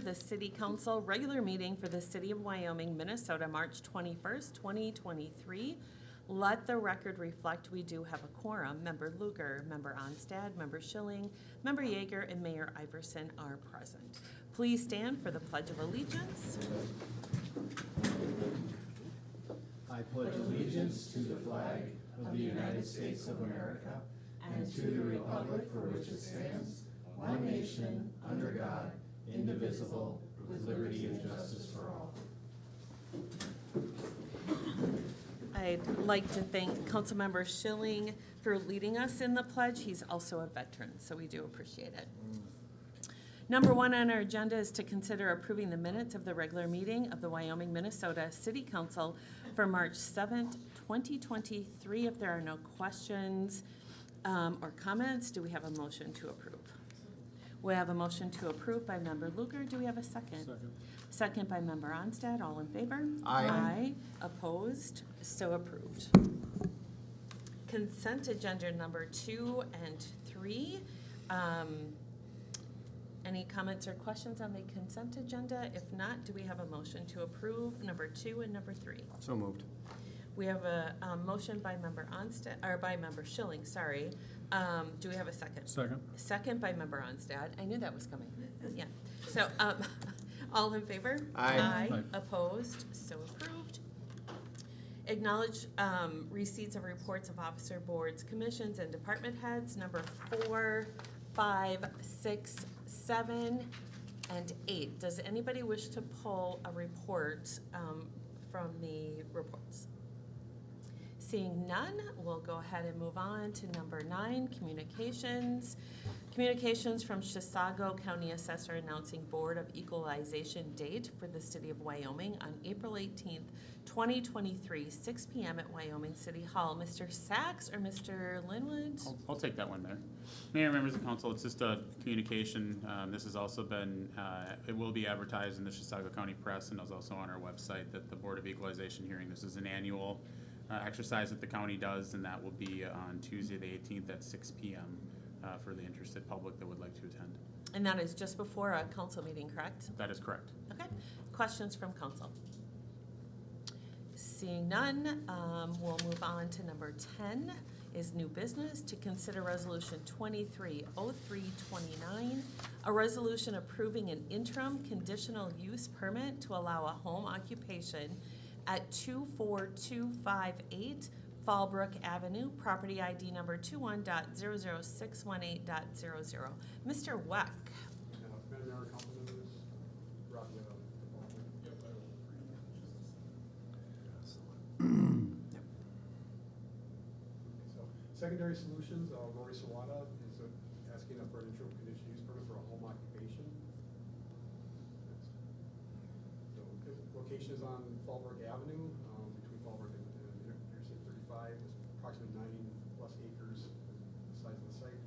The City Council regular meeting for the City of Wyoming, Minnesota, March 21st, 2023. Let the record reflect we do have a quorum. Member Luger, Member Onstad, Member Schilling, Member Yeager, and Mayor Iverson are present. Please stand for the Pledge of Allegiance. I pledge allegiance to the flag of the United States of America and to the republic for which it stands, one nation, under God, indivisible, with liberty and justice for all. I'd like to thank Councilmember Schilling for leading us in the pledge. He's also a veteran, so we do appreciate it. Number one on our agenda is to consider approving the minutes of the regular meeting of the Wyoming, Minnesota City Council for March 7th, 2023. If there are no questions or comments, do we have a motion to approve? We have a motion to approve by Member Luger. Do we have a second? Second. Second by Member Onstad. All in favor? Aye. Aye. Opposed? So approved. Consent agenda number 2 and 3. Any comments or questions on the consent agenda? If not, do we have a motion to approve number 2 and number 3? So moved. We have a motion by Member Onstad, or by Member Schilling, sorry. Do we have a second? Second. Second by Member Onstad. I knew that was coming. Yeah. So, all in favor? Aye. Aye. Opposed? So approved. Acknowledge receipts of reports of officer boards, commissions, and department heads, number 4, 5, 6, 7, and 8. Does anybody wish to pull a report from the reports? Seeing none, we'll go ahead and move on to number 9, communications. Communications from Chisago County Assessor announcing Board of Equalization date for the City of Wyoming on April 18th, 2023, 6 p.m. at Wyoming City Hall. Mr. Sachs or Mr. Linwood? I'll take that one there. Mayor, members of council, it's just a communication. This has also been, it will be advertised in the Chisago County Press and is also on our website that the Board of Equalization hearing. This is an annual exercise that the county does, and that will be on Tuesday the 18th at 6 p.m. For the interested public that would like to attend. And that is just before a council meeting, correct? That is correct. Okay. Questions from council? Seeing none, we'll move on to number 10 is new business to consider resolution 230329, a resolution approving an interim conditional use permit to allow a home occupation at 24258 Fallbrook Avenue, property ID number 21.00618.00. Mr. Weck. Madam Mayor, council members, Rob, you have a So, Secondary Solutions, Rory Sawada is asking for an interim conditional use permit for a home occupation. So, location is on Fallbrook Avenue, between Fallbrook and Interstate 35. It's approximately 90+ acres, the size of the site.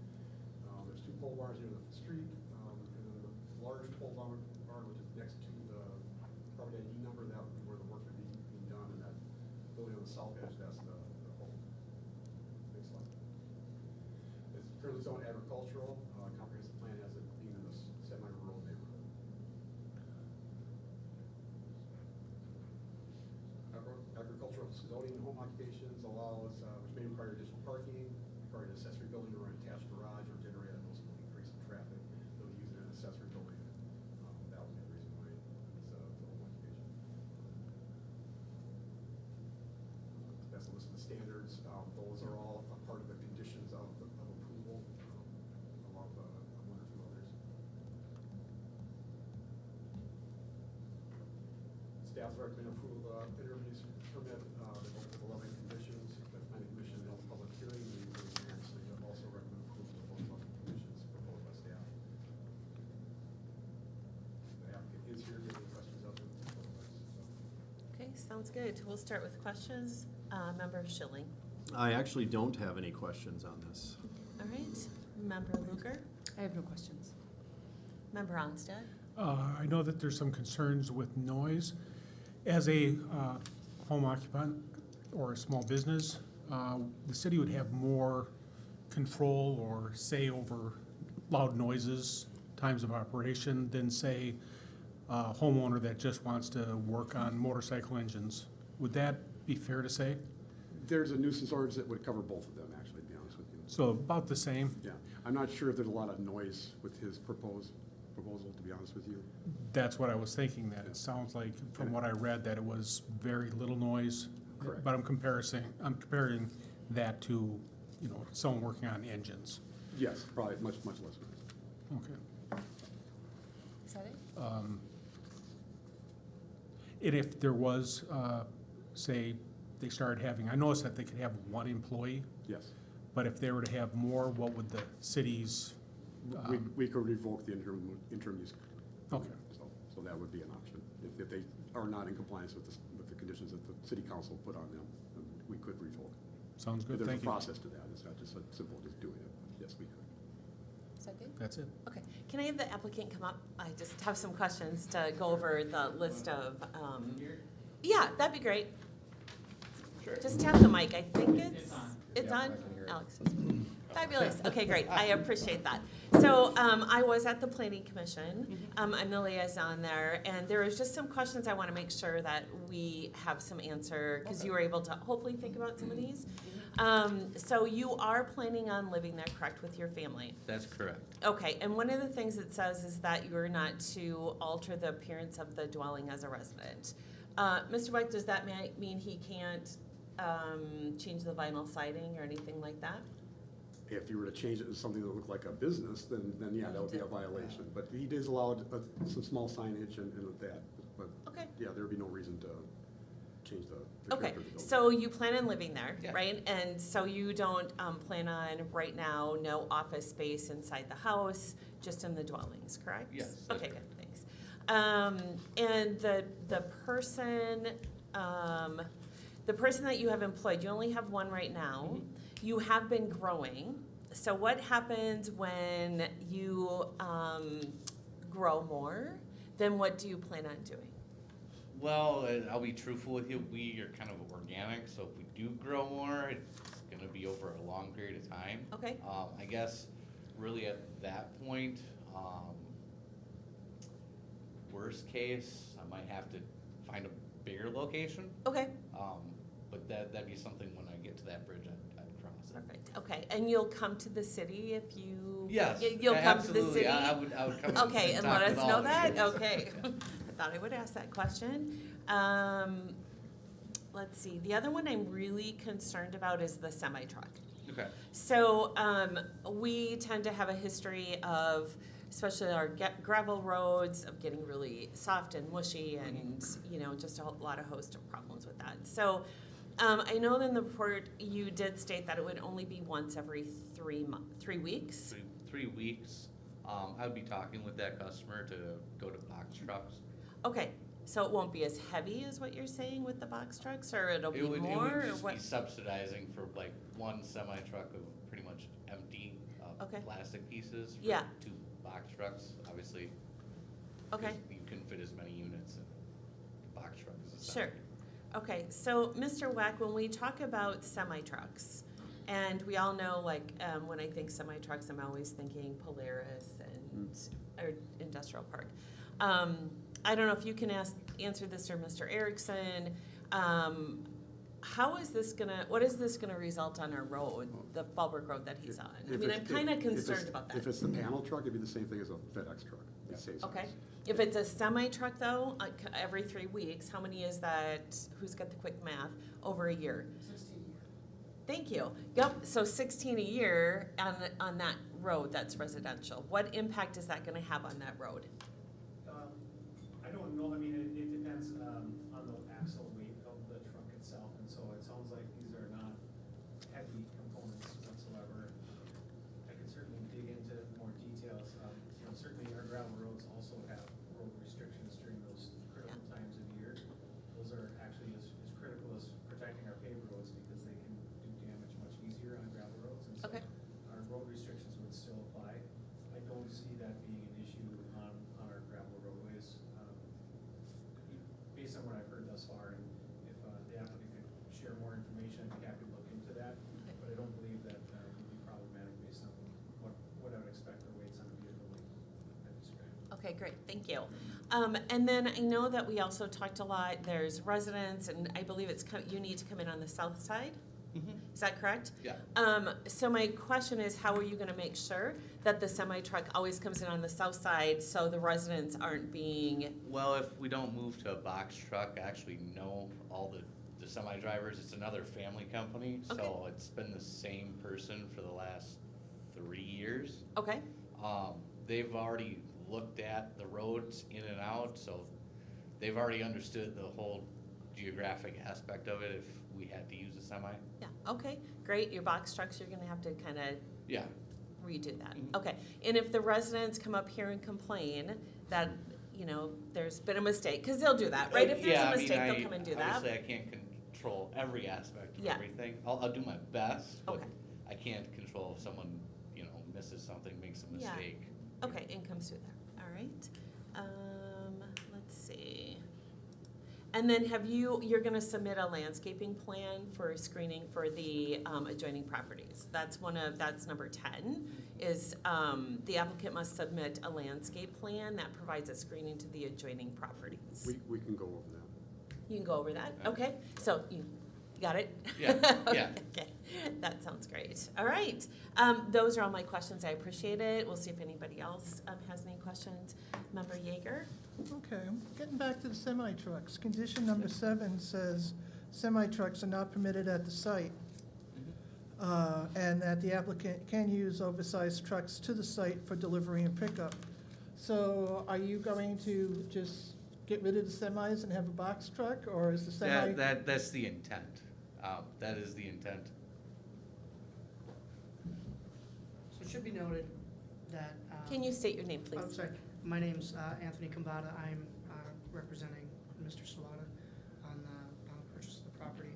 There's 2 pole bars near the street, and then the large pole bar, which is next to the property ID number, that would be where the work would be being done, and that building on the south edge, that's the home. Next slide. It's currently zoned agricultural. Comprehensive plan has it being in this semi-rural neighborhood. Agricultural zoning home occupations allows, which may require additional parking, require an accessory building or an attached garage, or generate a noticeable increase in traffic. They'll use it as an accessory building. That would be the reason why it's a home occupation. That's a list of the standards. Those are all a part of the conditions of approval, along with 1 or 2 others. Staff's recommend approval of interim use permit, with 11 conditions. The planning commission held a public hearing, and they also recommend approval of both conditions proposed by staff. The applicant is here, if you have any questions of them. Okay, sounds good. We'll start with questions. Member Schilling. I actually don't have any questions on this. All right. Member Luger. I have no questions. Member Onstad. I know that there's some concerns with noise. As a home occupant or a small business, the city would have more control or say over loud noises, times of operation than, say, homeowner that just wants to work on motorcycle engines. Would that be fair to say? There's a nuisance ordinance that would cover both of them, actually, to be honest with you. So about the same? Yeah, I'm not sure if there's a lot of noise with his proposal, to be honest with you. That's what I was thinking, that it sounds like, from what I read, that it was very little noise. Correct. But I'm comparing that to, you know, someone working on engines. Yes, probably much less noise. Okay. Is that it? And if there was, say, they started having, I noticed that they could have one employee, Yes. but if they were to have more, what would the city's, We could revoke the interim use. okay, So that would be an option. If they are not in compliance with the conditions that the city council put on them, then we could revoke. sounds good, There's a thank you. process to that. It's not just as simple as doing it. Yes, we could. Is that good? That's it. Okay, can I have the applicant come up? I just have some questions to go over the list of, yeah, that'd be great. Sure. Just tap the mic, I think it's Yeah, I on? can hear it. Alex. Fabulous, okay, great, I appreciate that. So, I was at the planning commission, I'm the liaison there, and there was just some questions I wanna make sure that we have some answer, cause you were able to hopefully think about some of these. So you are planning on living there, correct, with your family? That's correct. Okay, and one of the things it says is that you're not to alter the appearance of the dwelling as a resident. Mr. White, does that mean he can't, change the vinyl siding or anything like that? If you were to change it to something that looked like a business, then yeah, that would be a violation. But he is allowed some small signage and that, but Okay. yeah, there would be no reason to change the Okay, character of the building. so you plan on living there, Yeah. right? And so you don't plan on, right now, no office space inside the house, just in the dwellings, correct? Yes, that's Okay, correct. good, thanks. And the person that you have employed, you only have one right now. Mm-hmm. You have been growing. So what happens when you grow more? Then what do you plan on doing? Well, I'll be truthful with you, we are kind of organic, so if we do grow more, it's gonna be over a long period of time. Okay, I guess really at that point, worst case, I might have to find a bigger location. okay, But that'd be something when I get to that bridge, I'd cross it. perfect, okay. And you'll come to the city if you? Yes. You'll come to the absolutely. city? I would come Okay, and talk let with us all know of that, you. okay. I thought I would ask that question. Let's see, the other one I'm really concerned about is the semi-truck. Okay. So, we tend to have a history of, especially our gravel roads, of getting really soft and mushy and, you know, just a lot of host of problems with that. So, I know in the report you did state that it would only be once every 3 weeks. 3 weeks. I would be talking with that customer to go to box trucks. Okay, so it won't be as heavy as what you're saying with the box trucks, or it'll be It would more, or just what? be subsidizing for like one semi truck of pretty much empty Okay. plastic pieces. For Yeah. 2 box trucks, obviously. Okay, because you couldn't fit as many units in a box truck as a sure. semi. Okay, so Mr. Wack, when we talk about semi-trucks, and we all know, like, when I think semi-trucks, I'm always thinking Polaris and, or Industrial Park. I don't know if you can answer this, or Mr. Erickson, how is this what is this gonna result on our road, the Fallbrook Road that he's on? I If mean, it's- I'm kinda if it's- concerned about that. If it's the panel truck, it'd be the same thing as a FedEx truck. It's same size. Okay, if it's a semi-truck though, every 3 weeks, how many is that, who's got the quick math, over a year? 16 a year. Thank you. Yep, so 16 a year on that road that's residential. What impact is that gonna have on that road? I don't know, I mean, it depends on the axle weight of the truck itself, and so it sounds like these are not heavy components whatsoever. I could certainly dig into more details. You know, certainly our gravel roads also have road restrictions during those critical times of year. Those are actually as critical as protecting our paved roads, because they can do damage much easier on gravel roads, and so Okay. our road restrictions would still apply. I don't see that being an issue on our gravel roadways, based on what I've heard thus far. And if the applicant could share more information, I'd be happy to look into that. But I don't believe that would be problematic based on what I would expect the weights on a vehicle would describe. Okay, great, thank you. And then I know that we also talked a lot, there's residents, and I believe you need to come in on the south side, is that correct? Yeah. So my question is, how are you gonna make sure that the semi truck always comes in on the south side, so the residents aren't being, Well, if we don't move to a box truck, I actually know all the semi drivers. It's another family company, so Okay. it's been the same person for the last 3 years. okay, They've already looked at the roads in and out, so they've already understood the whole geographic aspect of it if we had to use a semi. yeah, okay, great, your box trucks, you're gonna have to kinda Yeah. redo that. Mhm. Okay, and if the residents come up here and complain that, you know, there's been a mistake, because they'll do that, right? If there's Yeah, a I mean, mistake, they'll come and do that. Obviously, I can't control every aspect of Yeah. everything. I'll do my best, but Okay. I can't control if someone, misses something, makes a Yeah. mistake. Okay, and comes through there, all right. Let's see. And then you're gonna submit a landscaping plan for screening for the adjoining properties. That's number 10, is the applicant must submit a landscape plan that provides a screening to the adjoining properties. We can go over that. You can go over that, okay? So you got it? Yeah, yeah. Okay, that sounds great. All right, those are all my questions. I appreciate it. We'll see if anybody else has any questions. Member Yeager? Okay, getting back to the semi-trucks. Condition number 7 says semi-trucks are not permitted at the site, and that the applicant can use oversized trucks to the site for delivery and pickup. So are you going to just get rid of the semis and have a box truck, or is the semi? That's the intent. That is the intent. So it should be noted that. Can you state your name, I'm please? sorry, my name's Anthony Kambata. I'm representing Mr. Sawada on the purchase of the property.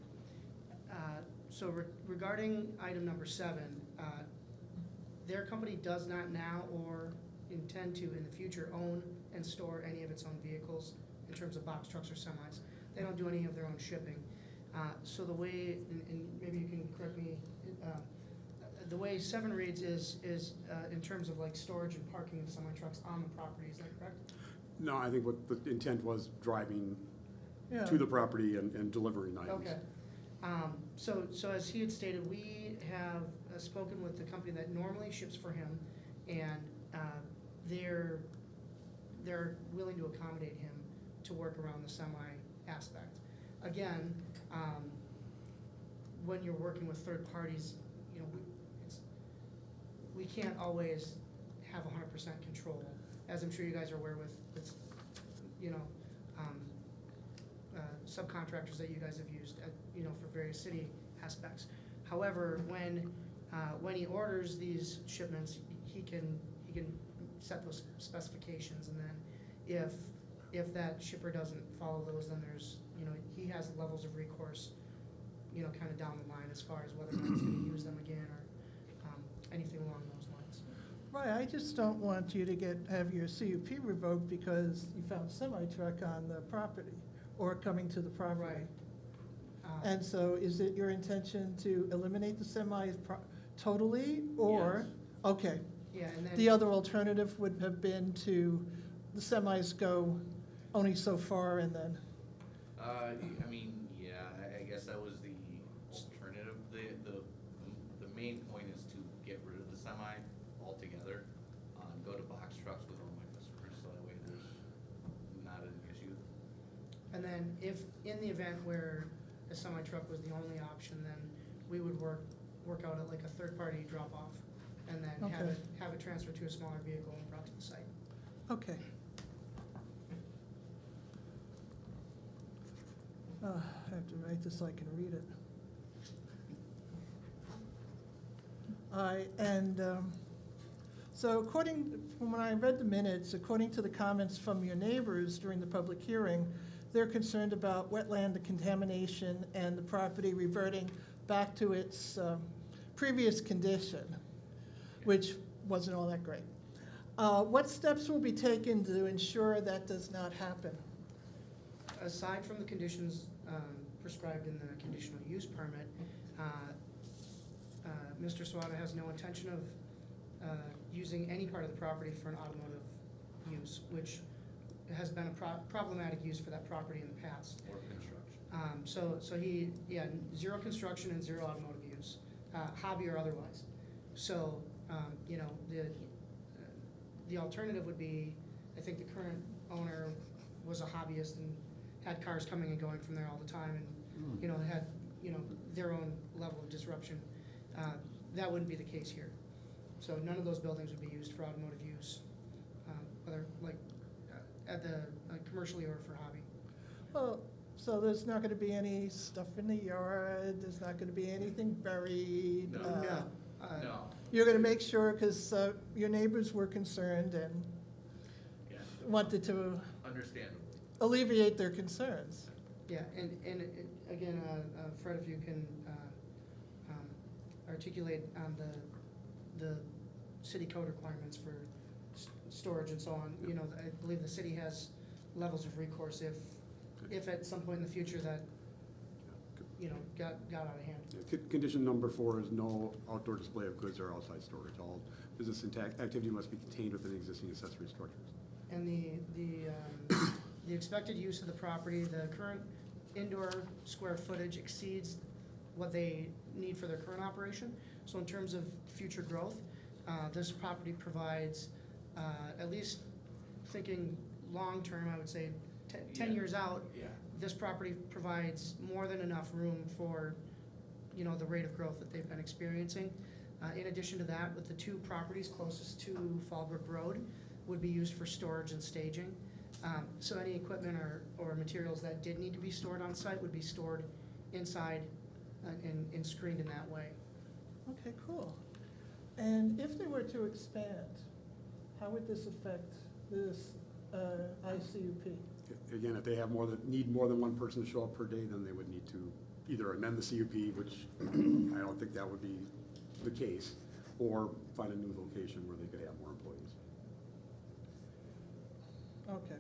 So regarding item number 7, their company does not now or intend to in the future own and store any of its own vehicles in terms of box trucks or semis. They don't do any of their own shipping. So the way, and maybe you can correct me, the way 7 reads is in terms of like storage and parking of semi-trucks on the property, is that correct? No, I think what the intent was driving Yeah. to the property and delivering items. Okay. So as he had stated, we have spoken with the company that normally ships for him, and they're willing to accommodate him to work around the semi aspect. Again, when you're working with third parties, we can't always have 100% control, as I'm sure you guys are aware with subcontractors that you guys have used, for various city aspects. However, when he orders these shipments, he can set those specifications, and then if that shipper doesn't follow those, then there's, he has levels of recourse, kind of down the line as far as whether or not he's gonna use them again or anything along those lines. Right, I just don't want you to have your CUP revoked because you found a semi-truck on the property or coming to the property. Right. And so is it your intention to eliminate the semis totally, or? Yes. Okay. Yeah, and then. The other alternative would have been to, the semis go only so far and then, I guess that was the alternative. The main point is to get rid of the semi altogether, and go to box trucks with all my customers, so that way there's not an issue. And then if, in the event where a semi-truck was the only option, then we would work out like a third-party drop-off, and then Okay. have it transferred to a smaller vehicle and brought to the site. okay. I have to write this so I can read it. So from when I read the minutes, according to the comments from your neighbors during the public hearing, they're concerned about wetland contamination and the property reverting back to its previous condition, which wasn't all that great. What steps will be taken to ensure that does not happen? Aside from the conditions prescribed in the conditional use permit, Mr. Sawada has no intention of using any part of the property for an automotive use, which has been a problematic use for that property in the past. Or construction. So he, yeah, zero construction and zero automotive use, hobby or otherwise. So, you know, the alternative would be, I think the current owner was a hobbyist and had cars coming and going from there all the time and, you know, had, you know, their own level of disruption. That wouldn't be the case here. So none of those buildings would be used for automotive use, whether like at the, commercially or for hobby. Well, so there's not gonna be any stuff in the yard, there's not gonna be anything buried? No. No. No. You're gonna make sure, because your neighbors were concerned and Yeah. wanted to Understandable. alleviate their concerns. Yeah, and again, Fred, if you can articulate on the city code requirements for storage and so on, you know, I believe the city has levels of recourse if at some point in the future that, you know, got out of hand. Yeah, Condition number 4 is no outdoor display of goods or outside storage. All business activity must be contained within existing accessory structures. And the expected use of the property, the current indoor square footage exceeds what they need for their current operation. So in terms of future growth, this property provides, at least thinking long-term, I would say 10 Yeah. years out, Yeah. this property provides more than enough room for, you know, the rate of growth that they've been experiencing. In addition to that, with the 2 properties closest to Fallbrook Road, would be used for storage and staging. So any equipment or materials that did need to be stored on site would be stored inside and screened in that way. Okay, cool. And if they were to expand, how would this affect this ICUP? Again, if they have need more than one person to show up per day, then they would need to either amend the CUP, which I don't think that would be the case, or find a new location where they could have more employees. Okay.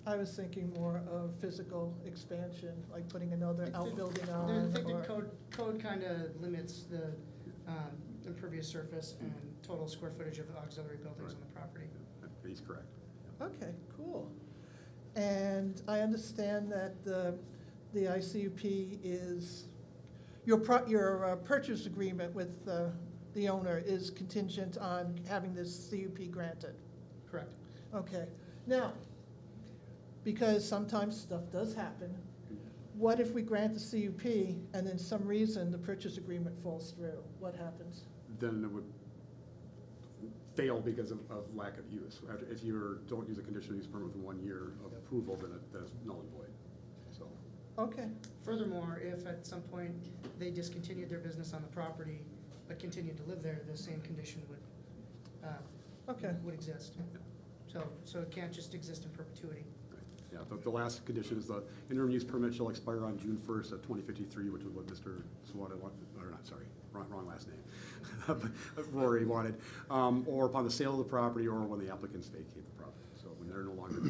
I was thinking more of physical expansion, like putting another outbuilding I on, think the or, code kind of limits the impervious surface and total square footage of auxiliary buildings on the property. He's correct. okay, cool. And I understand that the ICUP is, your purchase agreement with the owner is contingent on having this CUP granted. Correct. Okay, now, because sometimes stuff does happen, what if we grant the CUP and then some reason the purchase agreement falls through? What happens? Then it would fail because of lack of use. If you don't use a conditional use permit within 1 year of approval, then it's null and void. So, Okay, Furthermore, if at some point they discontinued their business on the property but continued to live there, the same condition okay, would exist. So it can't just exist in perpetuity. yeah, the last condition is the interim use permit shall expire on June 1st of 2053, which is what Mr. Sawada wanted, or not, sorry, wrong last name. Rory wanted, or upon the sale of the property or when the applicants vacate the property. So when they're no longer,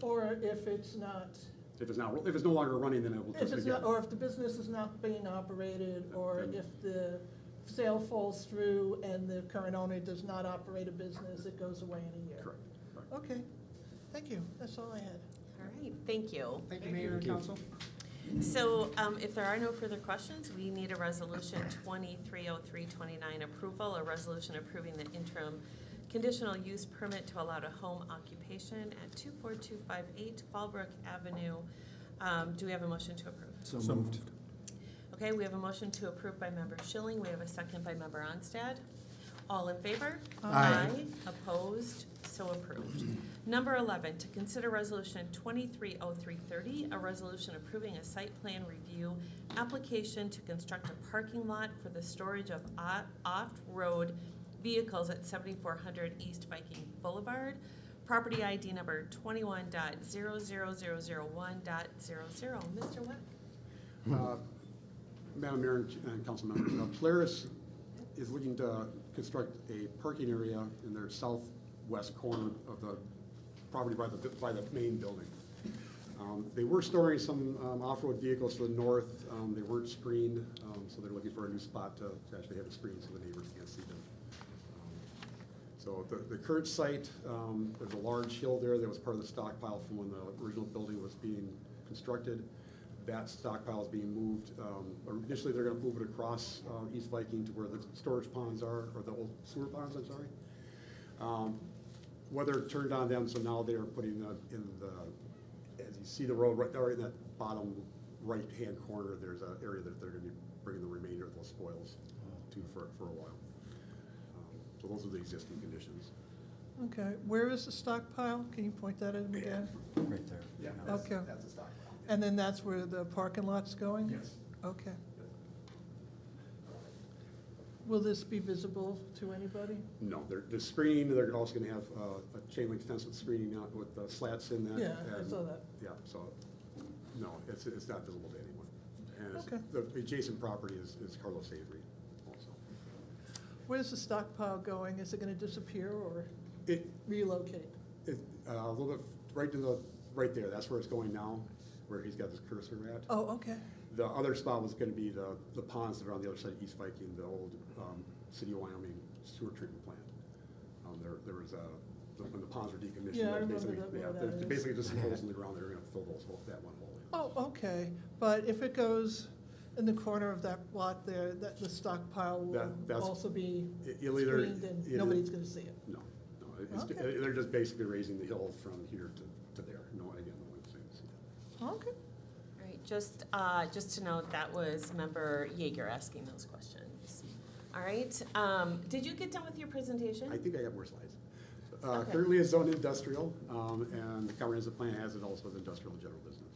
or if it's not, if it's no longer running, then it will if just it's begin. not, or if the business is not being operated, or Then- if the sale falls through and the current owner does not operate a business, it goes away in a year. Correct. Okay, thank you, that's all I had. All right, thank you. Thank you, Mayor and Council. So if there are no further questions, we need a resolution 230329 approval, a resolution approving the interim conditional use permit to allow a home occupation at 24258 Fallbrook Avenue. Do we have a motion to approve? So moved. Okay, we have a motion to approve by member Schilling. We have a second by member Onstad. All in favor? Aye. Opposed? So approved. Number 11, to consider resolution 230330, a resolution approving a site plan review application to construct a parking lot for the storage of off-road vehicles at 7400 East Viking Boulevard. Property ID number 21.00001.00. Mr. Weck? Madam Mayor and council members, Polaris is looking to construct a parking area in their southwest corner of the property by the main building. They were storing some off-road vehicles to the north. They weren't screened, so they're looking for a new spot to actually have it screened so the neighbors can't see them. So the current site, there's a large hill there that was part of the stockpile from when the original building was being constructed. That stockpile is being moved, or initially they're gonna move it across East Viking to where the storage ponds are, or the old sewer ponds, I'm sorry. Weather turned on them, so now they are putting in the, as you see the road, right there in that bottom right-hand corner, there's an area that they're gonna be bringing the remainder of those spoils to for a while. So those are the existing conditions. Okay, where is the stockpile? Can you point that at me again? Right there. Yeah, Okay. that's a stockpile. And then that's where the parking lot's going? Yes. Okay. Will this be visible to anybody? No, they're screening, they're also gonna have a chain link fence with screening out with slats in that. Yeah, I and- saw that. Yeah, so, no, it's not visible to anyone. And Okay. the adjacent property is Carlos Avery also. Where's the stockpile going? Is it gonna disappear or It, relocate? a little bit, right there, that's where it's going now, where he's got his cursor at. Oh, okay. The other spot was gonna be the ponds that are on the other side of East Viking, the old City of Wyoming sewer treatment plant. There was when the ponds were decommissioned. Yeah, I remember basically- that, where yeah, that there's is. basically just some holes in the ground, they're gonna fill that one hole in. Oh, okay. But if it goes in the corner of that lot there, that the stockpile will That's- also be It'll either- screened and it'll- nobody's gonna see it? No, Okay. they're just basically raising the hill from here to there. No, again, no one's saying to see that. Okay. All right, just to note, that was Member Yeager asking those questions. All right, did you get done with your presentation? I think I got more slides. Okay. Currently it's zoned industrial, and the comprehensive plan has it also as industrial and general business.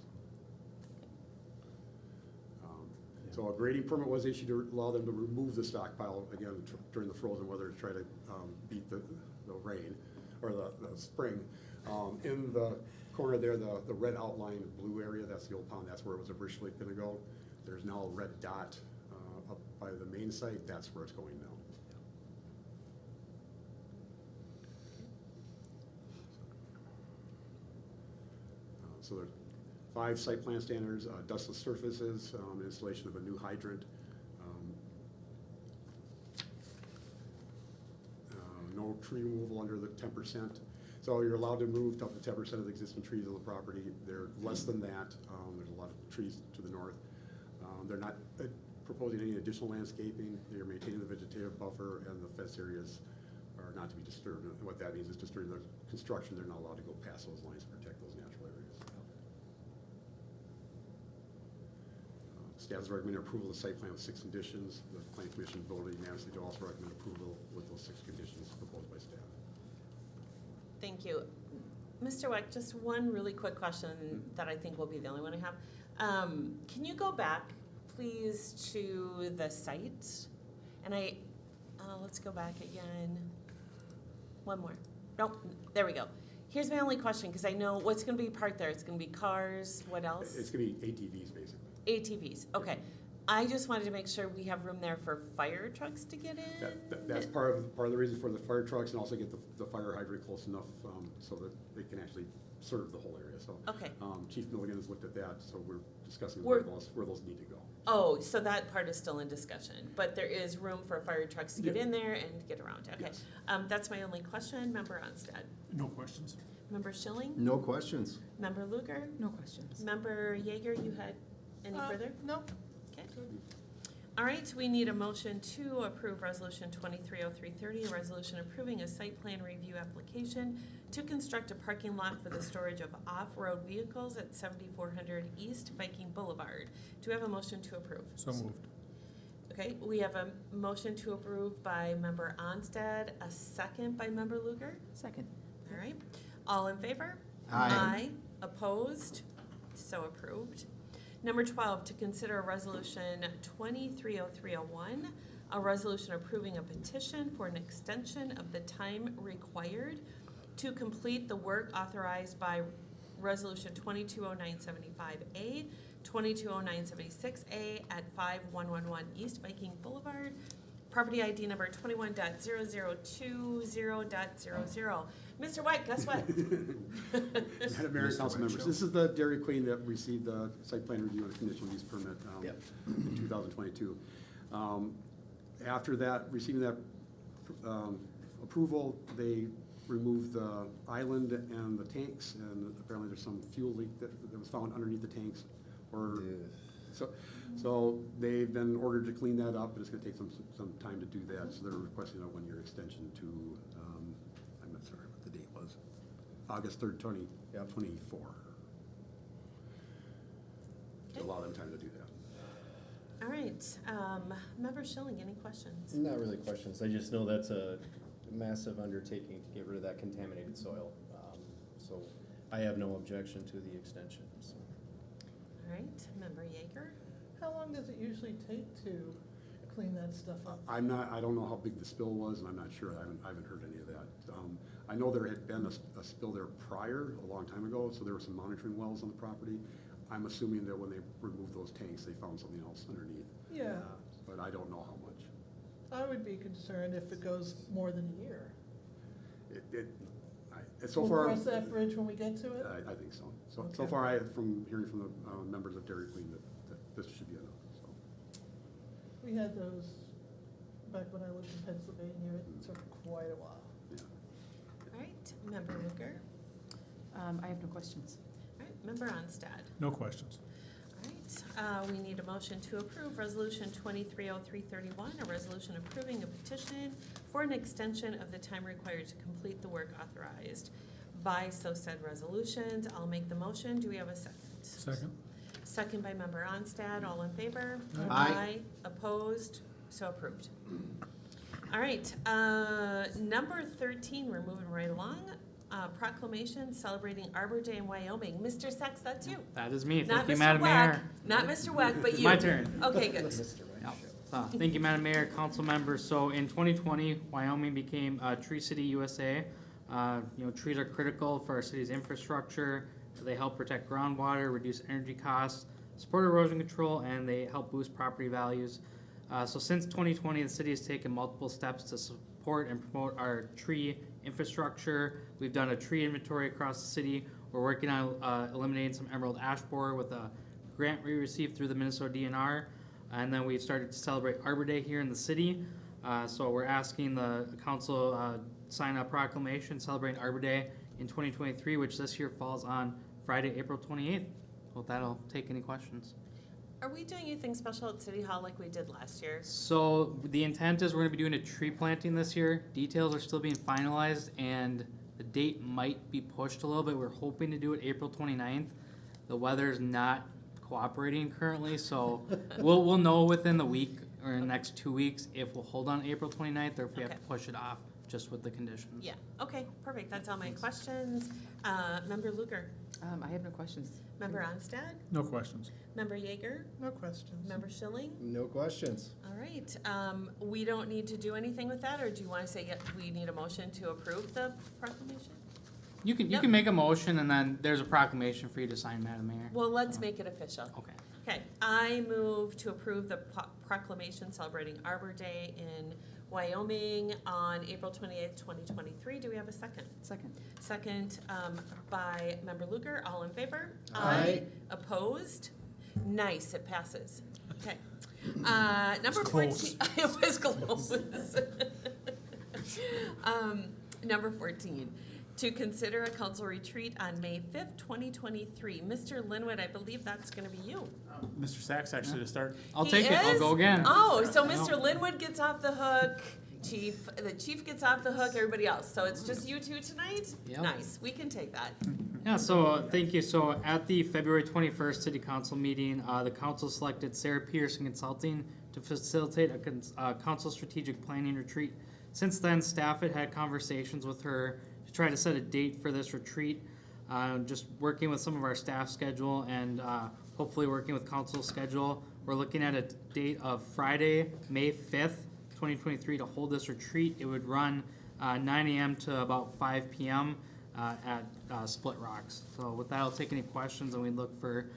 So a grading permit was issued to allow them to remove the stockpile, again, during the frozen weather to try to beat the rain, or the spring. In the corner there, the red outline blue area, that's the old pond, that's where it was originally gonna go. There's now a red dot up by the main site, that's where it's going now. So there's 5 site plan standards, dustless surfaces, installation of a new hydrant, no tree removal under the 10%. So you're allowed to move up to 10% of the existing trees on the property. They're less than that. There's a lot of trees to the north. They're not proposing any additional landscaping. They're maintaining the vegetative buffer, and the fence areas are not to be disturbed. And what that means is just during the construction, they're not allowed to go past those lines to protect those natural areas. Staff is recommending approval of the site plan with 6 conditions. The plan commission voted unanimously to also recommend approval with those 6 conditions proposed by staff. Thank you. Mr. Weck, just one really quick question that I think will be the only one I have. Can you go back, please, to the site? And let's go back again. One more. Nope, there we go. Here's my only question, because I know what's gonna be parked there. It's gonna be cars, what else? It's going to be ATVs, basically. ATVs, okay. I just wanted to make sure we have room there for fire trucks to get in. That's part of the reason for the fire trucks, and also get the fire hydrant close enough so that they can actually serve the whole area. So Okay. Chief Milligan has looked at that, so we're discussing We're- where those need to go. Oh, so that part is still in discussion, but there is room for fire trucks to get Yeah. in there and get around, okay? Yes. That's my only question. Member Onstead. No questions. Member Schilling? No questions. Member Luker? No questions. Member Yeager, you had any further? No. Okay. All right, we need a motion to approve Resolution 230330, a resolution approving a site plan review application to construct a parking lot for the storage of off-road vehicles at 7400 East Viking Boulevard. Do we have a motion to approve? So moved. Okay, we have a motion to approve by Member Onstead, a second by Member Luger. Second. All right, all in favor? Aye. Opposed? So approved. Number 12, to consider resolution 230301, a resolution approving a petition for an extension of the time required to complete the work authorized by resolution 220975A, 220976A at 5111 East Viking Boulevard, property ID number 21.0020.00. Mr. White, guess what? Madam Mayor and council members, this is the Dairy Queen that received the site plan review and conditional use permit in 2022. After that, receiving that approval. They removed the island and the tanks, and apparently there's some fuel leak that was found underneath the tanks. Or, so they've been ordered to clean that up, but it's gonna take some time to do that. So they're requesting a 1-year extension to, I'm not sorry what the date was, August 3rd, 2024. To allow them time to do that. All right, Member Schilling, any questions? Not really questions. I just know that's a massive undertaking to get rid of that contaminated soil. So I have no objection to the extension, so. All right, Member Yeager? How long does it usually take to clean that stuff up? I don't know how big the spill was, and I'm not sure. I haven't heard any of that. I know there had been a spill there prior, a long time ago, so there were some monitoring wells on the property. I'm assuming that when they removed those tanks, they found something else underneath. Yeah, But I don't know how much. I would be concerned if it goes more than a year. So We'll far, cross that bridge when we get to it? I think so. So Okay. far, from hearing from the members of Dairy Queen, that this should be enough, so. We had those back when I lived in Pennsylvania. It took quite a while. Yeah. All right, Member Luker? I have no questions. All right, Member Onstad? No questions. All right, we need a motion to approve Resolution 230331, a resolution approving a petition for an extension of the time required to complete the work authorized by so said resolutions. I'll make the motion. Do we have a second? Second? Second by Member Onstad. All in favor? Aye. Opposed? So approved. All right, number 13, we're moving right along. Proclamation celebrating Arbor Day in Wyoming. Mr. Sachs, that's you. That is me. Not Thank you, Mr. Madam Weck. Mayor. Not Mr. Weck, but you. My turn. Okay, good. Yep. Thank you, Madam Mayor, council members. So in 2020, Wyoming became Tree City, USA. Trees are critical for our city's infrastructure. They help protect groundwater, reduce energy costs, support erosion control, and they help boost property values. So since 2020, the city has taken multiple steps to support and promote our tree infrastructure. We've done a tree inventory across the city. We're working on eliminating some emerald ash borer with a grant we received through the Minnesota DNR. And then we've started to celebrate Arbor Day here in the city. So we're asking the council sign a proclamation celebrating Arbor Day in 2023, which this year falls on Friday, April 28th. Hope that'll take any questions. Are we doing anything special at City Hall like we did last year? So the intent is we're gonna be doing a tree planting this year. Details are still being finalized and the date might be pushed a little bit. We're hoping to do it April 29th. The weather's not cooperating currently, so we'll know within the week or in the next 2 weeks if we'll hold on April 29th or if we have to Okay. push it off just with the conditions. Yeah, okay, perfect. That's all my questions. Member Luker? I have no questions. Member Onstad? No questions. Member Yeager? No questions. Member Schilling? No questions. All right, we don't need to do anything with that, or do you want to say we need a motion to approve the proclamation? You Yep. can make a motion and then there's a proclamation for you to sign, Madam Mayor. Well, let's make it official. Okay. Okay, I move to approve the proclamation celebrating Arbor Day in Wyoming on April 28th, 2023. Do we have a second? Second. Second by Member Luker. All in favor? Aye. Opposed? Nice, it passes. Okay. Number It's 14. It was close. Number 14. To consider a council retreat on May 5th, 2023. Mr. Linwood, I believe that's going to be you. Mr. Sachs, actually, to start. I'll He take it. I'll is? go again. Oh, so No. Mr. Linwood gets off the hook, the chief gets off the hook, everybody else. So it's just you two tonight? Yep. Nice, we can take that. Yeah, so thank you. So at the February 21st City Council meeting, the council selected Sarah Pearson Consulting to facilitate a council strategic planning retreat. Since then, staff had conversations with her to try to set a date for this retreat. Just working with some of our staff schedule and hopefully working with council schedule. We're looking at a date of Friday, May 5th, 2023 to hold this retreat. It would run 9 a.m. to about 5 p.m. At Split Rocks. So with that, I'll take any questions and we look for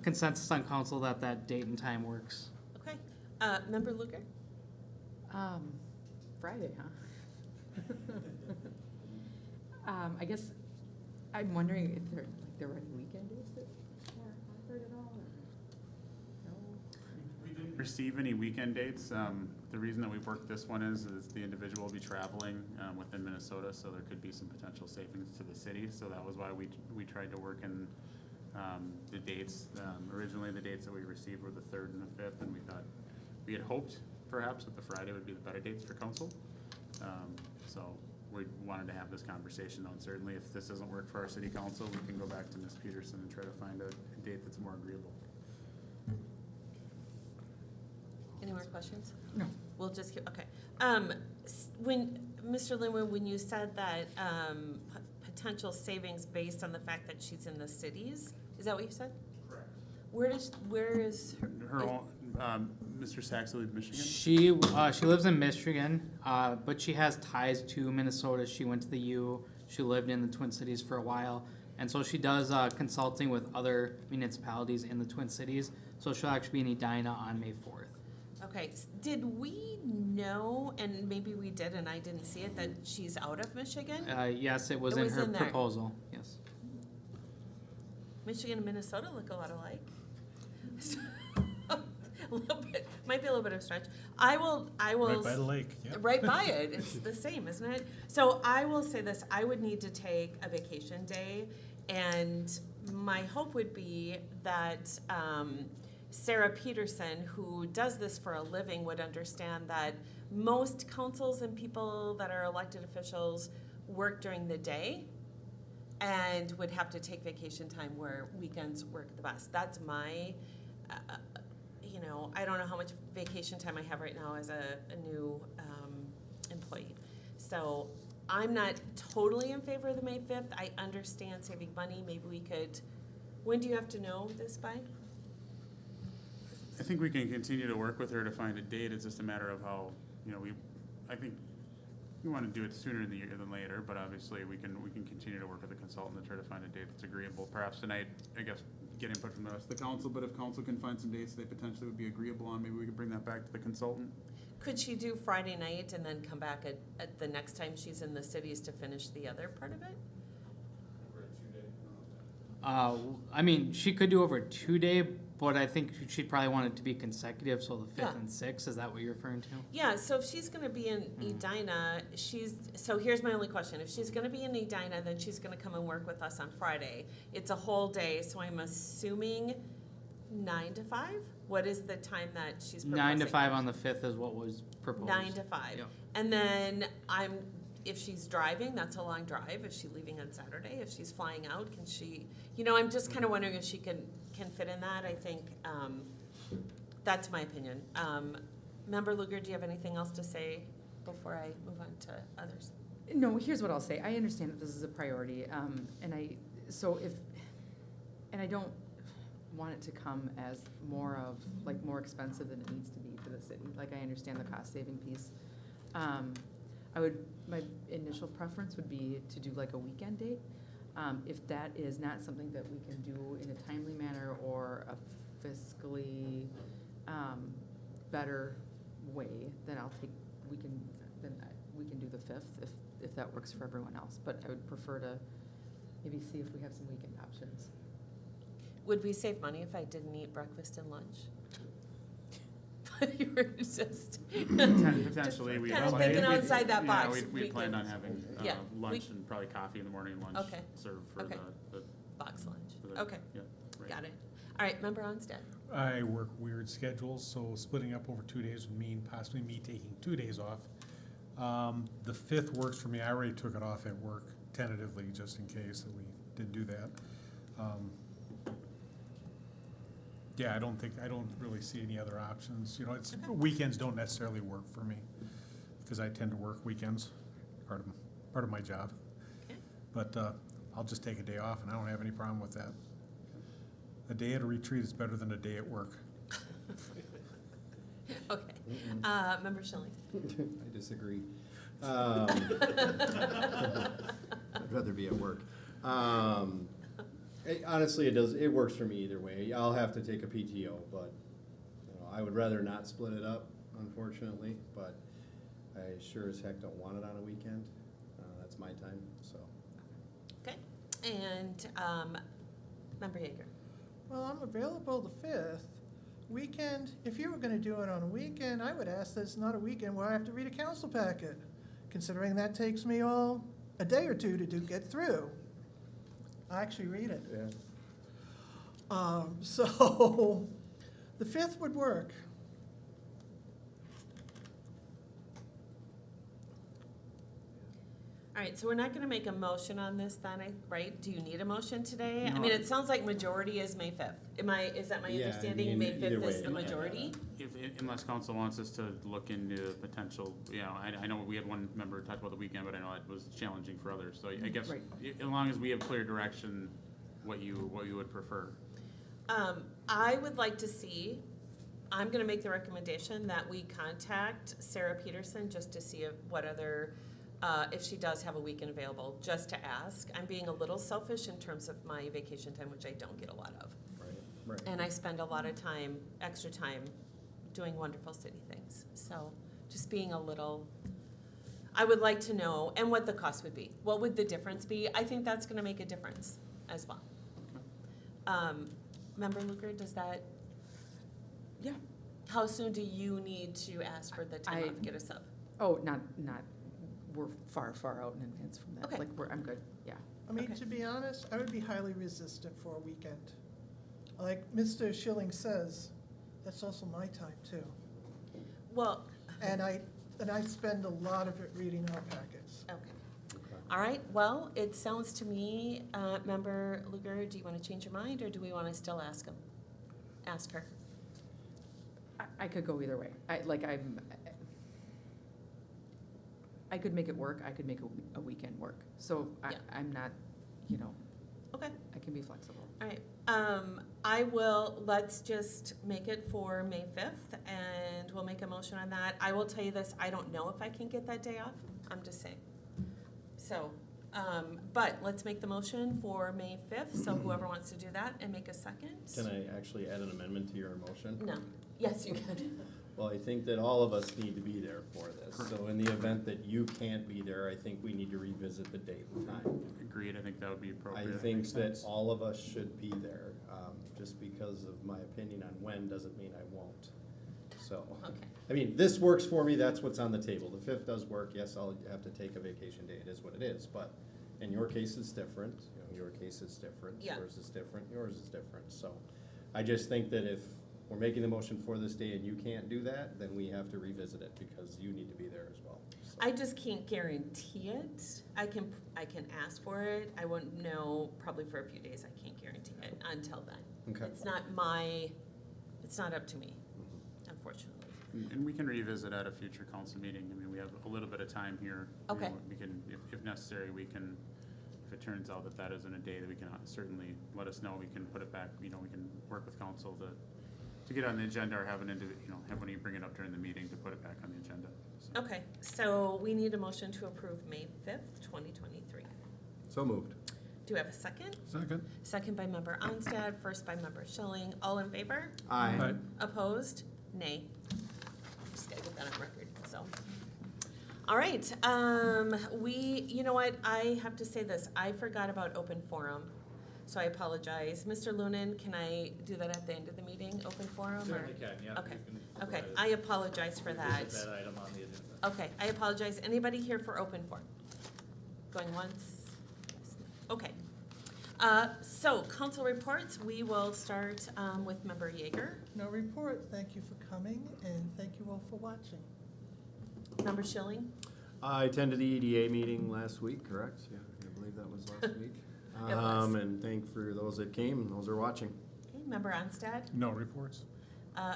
consensus on council that that date and time works. Okay, Member Luker? Friday, huh? I guess I'm wondering if there were any weekend days that were offered at all, or no? receive any weekend dates. The reason that we worked this one is the individual will be traveling within Minnesota, so there could be some potential savings to the city. So that was why we tried to work in the dates. Originally, the dates that we received were the 3rd and the 5th, and we had hoped perhaps that the Friday would be the better dates for council. So we wanted to have this conversation, though, and certainly if this doesn't work for our city council, we can go back to Ms. Peterson and try to find a date that's more agreeable. Any more questions? No. We'll just keep, okay. When, Mr. Linwood, when you said that, potential savings based on the fact that she's in the cities, is that what you said? Correct. Where is Her own, Mr. Saxley, Michigan? She lives in Michigan, but she has ties to Minnesota. She went to the U. She lived in the Twin Cities for a while, and so she does consulting with other municipalities in the Twin Cities. So she'll actually be in Edina on May 4th. Okay, did we know, and maybe we did and I didn't see it, that she's out of Michigan? Yes, it was It in was her in there. proposal. Yes. Michigan and Minnesota look a lot alike. A little bit, might be a little bit of a stretch. I will. Right by the lake, yeah. Right by it, it's the same, isn't it? So I will say this, I would need to take a vacation day, and my hope would be that, Sarah Peterson, who does this for a living, would understand that most councils and people that are elected officials work during the day and would have to take vacation time where weekends work the best. That's my, I don't know how much vacation time I have right now as a new employee. So I'm not totally in favor of the May 5th. I understand saving money. Maybe we could, when do you have to know this by? I think we can continue to work with her to find a date. It's just a matter of how, I think we want to do it sooner in the year than later, but obviously we can continue to work with the consultant to try to find a date that's agreeable. Perhaps tonight, I guess, get input from the rest of the council, but if council can find some dates they potentially would be agreeable on, maybe we could bring that back to the consultant. Could she do Friday night and then come back at the next time she's in the cities to finish the other part of it? I mean, she could do over a 2-day, but I think she'd probably want it to be consecutive, so the 5th Yeah. and 6th, is that what you're referring to? Yeah, so if she's gonna be in Edina, so here's my only question. If she's gonna be in Edina, then she's gonna come and work with us on Friday. It's a whole day, so I'm assuming 9 to 5? What is the time that she's proposing? 9 to 5 on the 5th is what was proposed. 9 to 5. Yep. And then if she's driving, that's a long drive. Is she leaving on Saturday? If she's flying out, can she, I'm just kind of wondering if she can fit in that. I think, that's my opinion. Member Luger, do you have anything else to say before I move on to others? No, here's what I'll say. I understand that this is a priority, and I don't want it to come as more expensive than it needs to be for the city. Like, I understand the cost saving piece. My initial preference would be to do like a weekend date. If that is not something that we can do in a timely manner or a fiscally better way, then we can do the 5th if that works for everyone else. But I would prefer to maybe see if we have some weekend options. Would we save money if I didn't eat breakfast and lunch? You were just Potentially, we kind of thinking outside that box. We planned on having Yeah, lunch and probably coffee in the morning, lunch Okay. served for Okay. the box lunch. for the- Okay, yeah, right. got it. All right, Member Onstead. I work weird schedules, so splitting up over 2 days would mean possibly me taking 2 days off. The 5th works for me. I already took it off at work tentatively, just in case that we didn't do that. Yeah, I don't really see any other options. Weekends don't necessarily work for me, because I tend to work weekends, part of my job. Okay. But I'll just take a day off, and I don't have any problem with that. A day at a retreat is better than a day at work. Okay. Member Schilling. I disagree. I'd rather be at work. Honestly, it works for me either way. I'll have to take a PTO, but I would rather not split it up, unfortunately, but I sure as heck don't want it on a weekend. That's my time, so. Okay. And Member Yeager. Well, I'm available the 5th, Weekend, if you were gonna do it on a weekend, I would ask that it's not a weekend where I have to read a council packet, considering that takes me all a day or two to get through. I actually read it. Yeah. So, the 5th would work. All right, so we're not gonna make a motion on this then, right? Do you need a motion today? I No. mean, it sounds like majority is May 5th. Is that my Yeah, I understanding? mean, May either 5th is way, the yeah. majority? Unless council wants us to look into potential, I know we had one member talk about the weekend, but I know it was challenging for others, so I guess, Right. as long as we have clear direction, what you would prefer. I would like to see, I'm gonna make the recommendation that we contact Sarah Peterson just to see what other, if she does have a weekend available, just to ask. I'm being a little selfish in terms of my vacation time, which I don't get a lot of. Right. And I spend a lot of time, extra time, doing wonderful city things. So just being a little, I would like to know, and what the cost would be. What would the difference be? I think that's gonna make a difference as well. Member Luker, does that, Yeah. how soon do you need to ask for the time off, get us up? Oh, not, we're far, far out in advance from that. Okay. Like, I'm good, yeah. I mean, Okay. to be honest, I would be highly resistant for a weekend. Like Mr. Schilling says, that's also my time too. Well, And I spend a lot of it reading our packets. okay. All right, well, it sounds to me, Member Luger, do you want to change your mind, or do we want to still ask him? Ask her? I could go either way. I could make it work, I could make a weekend work. So Yeah. I'm not, Okay. I can be flexible. All right, let's just make it for May 5th, and we'll make a motion on that. I will tell you this, I don't know if I can get that day off, I'm just saying. So, but let's make the motion for May 5th, so whoever wants to do that and make a second. Can I actually add an amendment to your motion? No, yes, you can. Well, I think that all of us need to be there for this. So in the event that you can't be there, I think we need to revisit the date and time. Agreed, I think that would be I appropriate. think Makes that sense. all of us should be there. Just because of my opinion on when doesn't mean I won't. So, Okay. I mean, this works for me, that's what's on the table. The 5th does work, yes, I'll have to take a vacation day, it is what it is. But in your case, it's different, your case is different, Yeah. yours is different, yours is different. So I just think that if we're making the motion for this day and you can't do that, then we have to revisit it because you need to be there as well. So- I just can't guarantee it. I can ask for it. I won't know, probably for a few days, I can't guarantee it until then. Okay. It's not up to me, unfortunately. And we can revisit at a future council meeting. I mean, we have a little bit of time here. You Okay. know, we can, if necessary, we can, if it turns out that isn't a day that we can certainly let us know. We can put it back, we can work with council to get on the agenda or have have when you bring it up during the meeting to put it back on the agenda. So- Okay, so we need a motion to approve May 5th, 2023. So moved. Do we have a second? Second? Second by Member Onstad, first by Member Schilling. All in favor? Aye. Opposed? Nay. Just gotta get that on record, so. All right, you know what, I have to say this, I forgot about open forum, so I apologize. Mr. Lunan, can I do that at the end of the meeting, open forum? or- Certainly can, yeah. Okay, You can okay, provide I apologize for that. Revisit that item on the agenda. Okay, I apologize. Anybody here for open forum? Going once? Okay. So, council reports, we will start with Member Yeager. No report, thank you for coming, and thank you all for watching. Member Schilling? I attended the EDA meeting last week, correct? Yeah, I believe that was last week. It was. And thank for those that came and those that are watching. Okay, Member Onstad? No reports?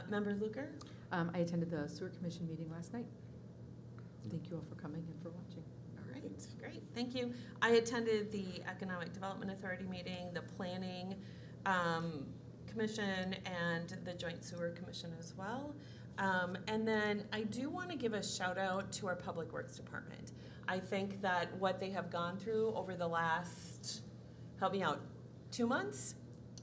Member Luker? I attended the sewer commission meeting last night. Thank you all for coming and for watching. All right, great, thank you. I attended the Economic Development Authority meeting, the Planning Commission, and the Joint Sewer Commission as well. And then I do want to give a shout out to our Public Works Department. I think that what they have gone through over the last, help me out, 2 months?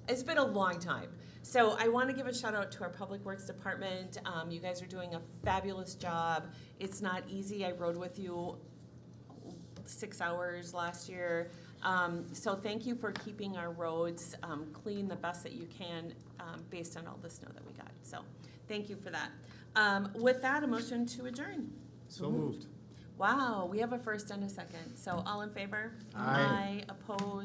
It's been a long time. So I want to give a shout out to our Public Works Department. You guys are doing a fabulous job. It's not easy. I rode with you 6 hours last year. So thank you for keeping our roads clean the best that you can based on all the snow that we got. So thank you for that. With that, a motion to adjourn. So moved. Wow, we have a first and a second. So all in favor? Aye. Opposed?